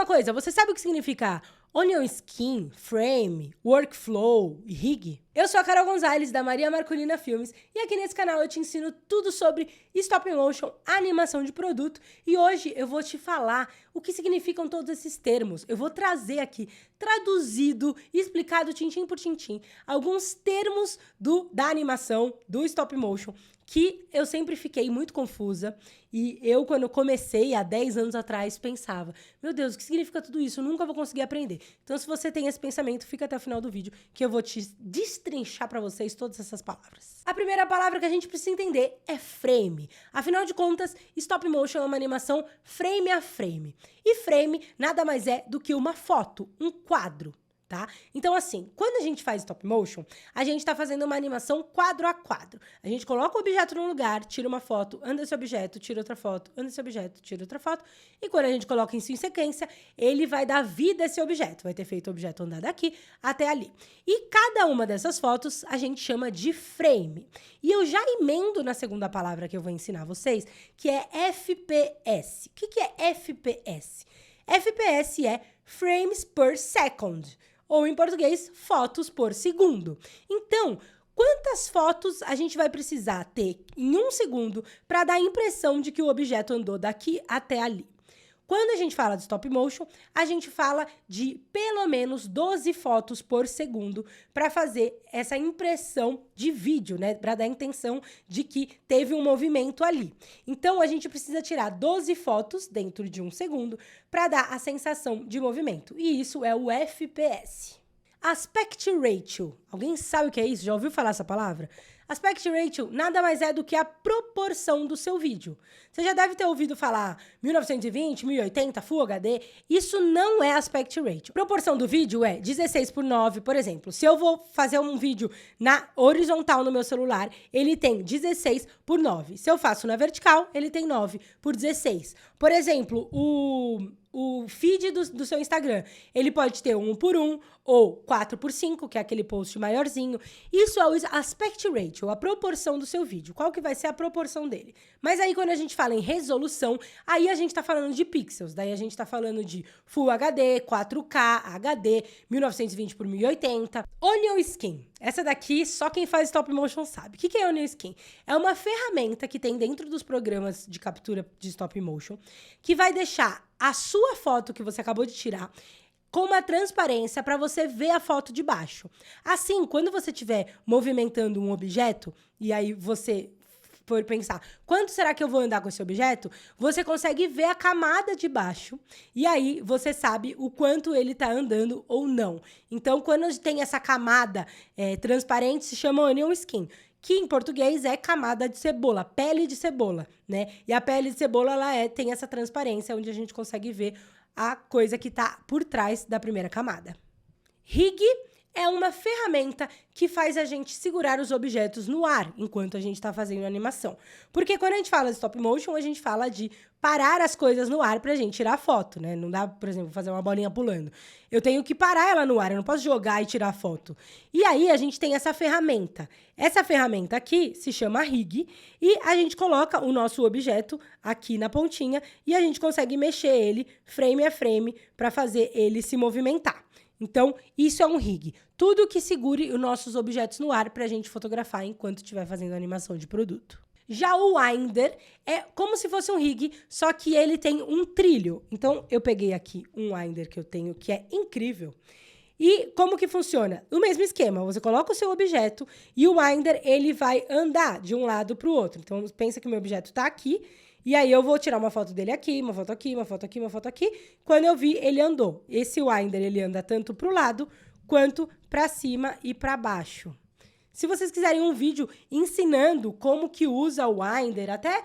uma coisa, você sabe o que significa Onion Skin, Frame, Workflow e Rig? Eu sou a Carol Gonzalez, da Maria Marcolina Filmes, e aqui nesse canal eu te ensino tudo sobre Stop Motion, animação de produto, e hoje eu vou te falar o que significam todos esses termos. Eu vou trazer aqui, traduzido e explicado tintim por tintim, alguns termos da animação, do Stop Motion, que eu sempre fiquei muito confusa, e eu, quando comecei há 10 anos atrás, pensava, meu Deus, o que significa tudo isso? Eu nunca vou conseguir aprender. Então, se você tem esse pensamento, fica até o final do vídeo, que eu vou te destrinchar para vocês todas essas palavras. A primeira palavra que a gente precisa entender é frame. Afinal de contas, Stop Motion é uma animação frame a frame. E frame nada mais é do que uma foto, um quadro. Tá? Então, assim, quando a gente faz stop motion, a gente tá fazendo uma animação quadro a quadro. A gente coloca o objeto num lugar, tira uma foto, anda esse objeto, tira outra foto, anda esse objeto, tira outra foto. E quando a gente coloca isso em sequência, ele vai dar vida a esse objeto. Vai ter feito o objeto andar daqui até ali. E cada uma dessas fotos a gente chama de frame. E eu já emendo na segunda palavra que eu vou ensinar vocês, que é FPS. O que é FPS? FPS é Frames per Second. Ou, em português, fotos por segundo. Então, quantas fotos a gente vai precisar ter em um segundo para dar a impressão de que o objeto andou daqui até ali? Quando a gente fala de stop motion, a gente fala de pelo menos 12 fotos por segundo para fazer essa impressão de vídeo, né? Para dar a intenção de que teve um movimento ali. Então, a gente precisa tirar 12 fotos dentro de um segundo para dar a sensação de movimento. E isso é o FPS. Aspect Ratio. Alguém sabe o que é isso? Já ouviu falar essa palavra? Aspect Ratio nada mais é do que a proporção do seu vídeo. Você já deve ter ouvido falar 1920, 1080, Full HD. Isso não é Aspect Ratio. A proporção do vídeo é 16:9, por exemplo. Se eu vou fazer um vídeo na horizontal no meu celular, ele tem 16:9. Se eu faço na vertical, ele tem 9:16. Por exemplo, o feed do seu Instagram, ele pode ter 1:1 ou 4:5, que é aquele post maiorzinho. Isso é o Aspect Ratio, a proporção do seu vídeo. Qual que vai ser a proporção dele? Mas aí, quando a gente fala em resolução, aí a gente tá falando de pixels. Daí a gente tá falando de Full HD, 4K, HD, 1920 por 1080. Onion Skin. Essa daqui, só quem faz stop motion sabe. O que é Onion Skin? É uma ferramenta que tem dentro dos programas de captura de stop motion, que vai deixar a sua foto que você acabou de tirar com uma transparência para você ver a foto de baixo. Assim, quando você estiver movimentando um objeto, e aí você for pensar, quanto será que eu vou andar com esse objeto? Você consegue ver a camada de baixo, e aí você sabe o quanto ele está andando ou não. Então, quando tem essa camada transparente, se chama Onion Skin, que em português é camada de cebola, pele de cebola, né? E a pele de cebola, ela tem essa transparência, onde a gente consegue ver a coisa que está por trás da primeira camada. Rig é uma ferramenta que faz a gente segurar os objetos no ar enquanto a gente está fazendo a animação. Porque quando a gente fala de stop motion, a gente fala de parar as coisas no ar pra gente tirar foto, né? Não dá, por exemplo, fazer uma bolinha pulando. Eu tenho que parar ela no ar, eu não posso jogar e tirar foto. E aí a gente tem essa ferramenta. Essa ferramenta aqui se chama Rig e a gente coloca o nosso objeto aqui na pontinha e a gente consegue mexer ele frame a frame para fazer ele se movimentar. Então, isso é um rig. Tudo que segure os nossos objetos no ar para a gente fotografar enquanto estiver fazendo a animação de produto. Já o Winder é como se fosse um rig, só que ele tem um trilho. Então, eu peguei aqui um Winder que eu tenho, que é incrível. E como que funciona? O mesmo esquema, você coloca o seu objeto e o Winder, ele vai andar de um lado para o outro. Então, pensa que o meu objeto está aqui, e aí eu vou tirar uma foto dele aqui, uma foto aqui, uma foto aqui, uma foto aqui. Quando eu vi, ele andou. Esse Winder, ele anda tanto para o lado, quanto para cima e para baixo. Se vocês quiserem um vídeo ensinando como que usa o Winder, até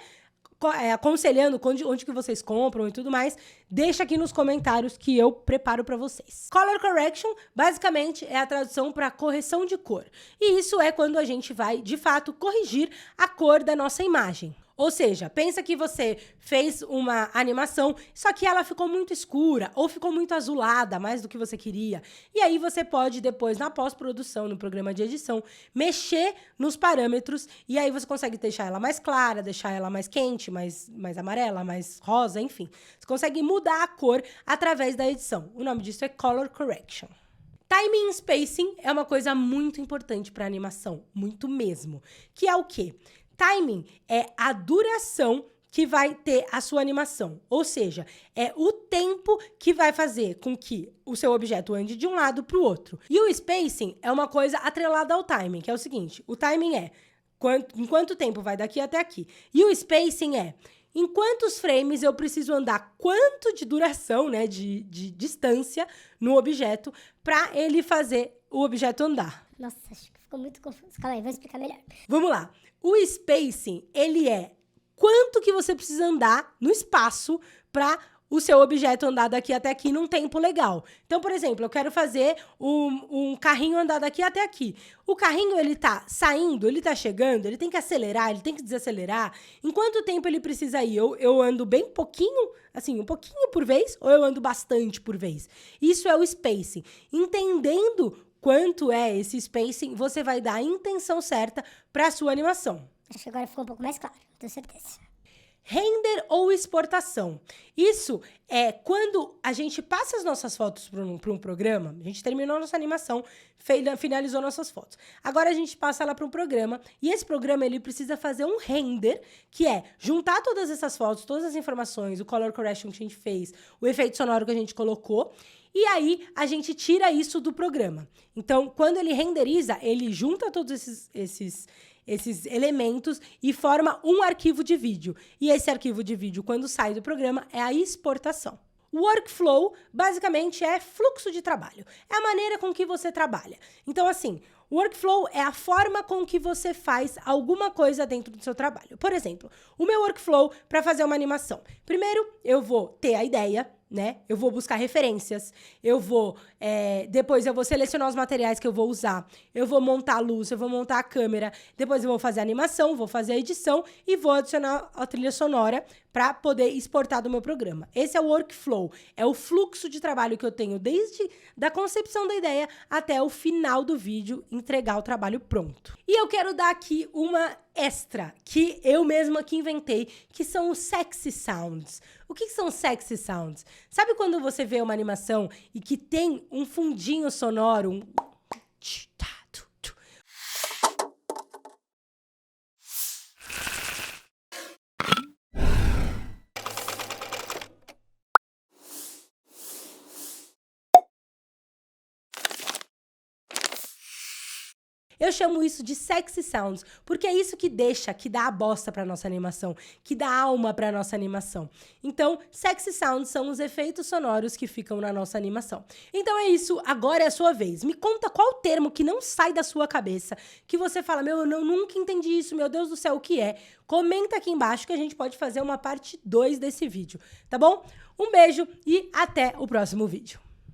aconselhando onde que vocês compram e tudo mais, deixa aqui nos comentários que eu preparo para vocês. Color Correction, basicamente, é a tradução para correção de cor. E isso é quando a gente vai, de fato, corrigir a cor da nossa imagem. Ou seja, pensa que você fez uma animação, só que ela ficou muito escura ou ficou muito azulada, mais do que você queria. E aí você pode depois, na pós-produção, no programa de edição, mexer nos parâmetros e aí você consegue deixar ela mais clara, deixar ela mais quente, mais amarela, mais rosa, enfim. Você consegue mudar a cor através da edição. O nome disso é Color Correction. Timing e spacing é uma coisa muito importante para animação, muito mesmo. Que é o quê? Timing é a duração que vai ter a sua animação, ou seja, é o tempo que vai fazer com que o seu objeto ande de um lado para o outro. E o spacing é uma coisa atrelada ao timing, que é o seguinte, o timing é em quanto tempo vai daqui até aqui. E o spacing é em quantos frames eu preciso andar, quanto de duração, né, de distância no objeto para ele fazer o objeto andar. Nossa, acho que ficou muito confuso. Calma aí, vou explicar melhor. Vamos lá. O spacing, ele é quanto que você precisa andar no espaço para o seu objeto andar daqui até aqui num tempo legal. Então, por exemplo, eu quero fazer um carrinho andar daqui até aqui. O carrinho, ele tá saindo, ele tá chegando, ele tem que acelerar, ele tem que desacelerar. Em quanto tempo ele precisa ir? Eu ando bem pouquinho, assim, um pouquinho por vez, ou eu ando bastante por vez? Isso é o spacing. Entendendo quanto é esse spacing, você vai dar a intenção certa para a sua animação. Acho que agora ficou um pouco mais claro, tenho certeza. Render ou exportação. Isso é quando a gente passa as nossas fotos para um programa, a gente terminou a nossa animação, finalizou nossas fotos. Agora a gente passa ela para um programa e esse programa ele precisa fazer um render, que é juntar todas essas fotos, todas as informações, o color correction que a gente fez, o efeito sonoro que a gente colocou, e aí a gente tira isso do programa. Então, quando ele renderiza, ele junta todos esses elementos e forma um arquivo de vídeo. E esse arquivo de vídeo, quando sai do programa, é a exportação. Workflow, basicamente, é fluxo de trabalho. É a maneira com que você trabalha. Então, assim, workflow é a forma com que você faz alguma coisa dentro do seu trabalho. Por exemplo, o meu workflow para fazer uma animação. Primeiro, eu vou ter a ideia, né? Eu vou buscar referências, depois eu vou selecionar os materiais que eu vou usar, eu vou montar a luz, eu vou montar a câmera, depois eu vou fazer a animação, vou fazer a edição e vou adicionar a trilha sonora para poder exportar do meu programa. Esse é o workflow, é o fluxo de trabalho que eu tenho desde da concepção da ideia até o final do vídeo, entregar o trabalho pronto. E eu quero dar aqui uma extra, que eu mesma que inventei, que são os sexy sounds. O que são sexy sounds? Sabe quando você vê uma animação e que tem um fundinho sonoro, um... Eu chamo isso de sexy sounds, porque é isso que dá a bosta pra nossa animação, que dá alma pra nossa animação. Então, sexy sounds são os efeitos sonoros que ficam na nossa animação. Então é isso, agora é a sua vez. Me conta qual termo que não sai da sua cabeça, que você fala, eu nunca entendi isso, meu Deus do céu, o que é? Comenta aqui embaixo que a gente pode fazer uma parte 2 desse vídeo, tá bom? Um beijo e até o próximo vídeo.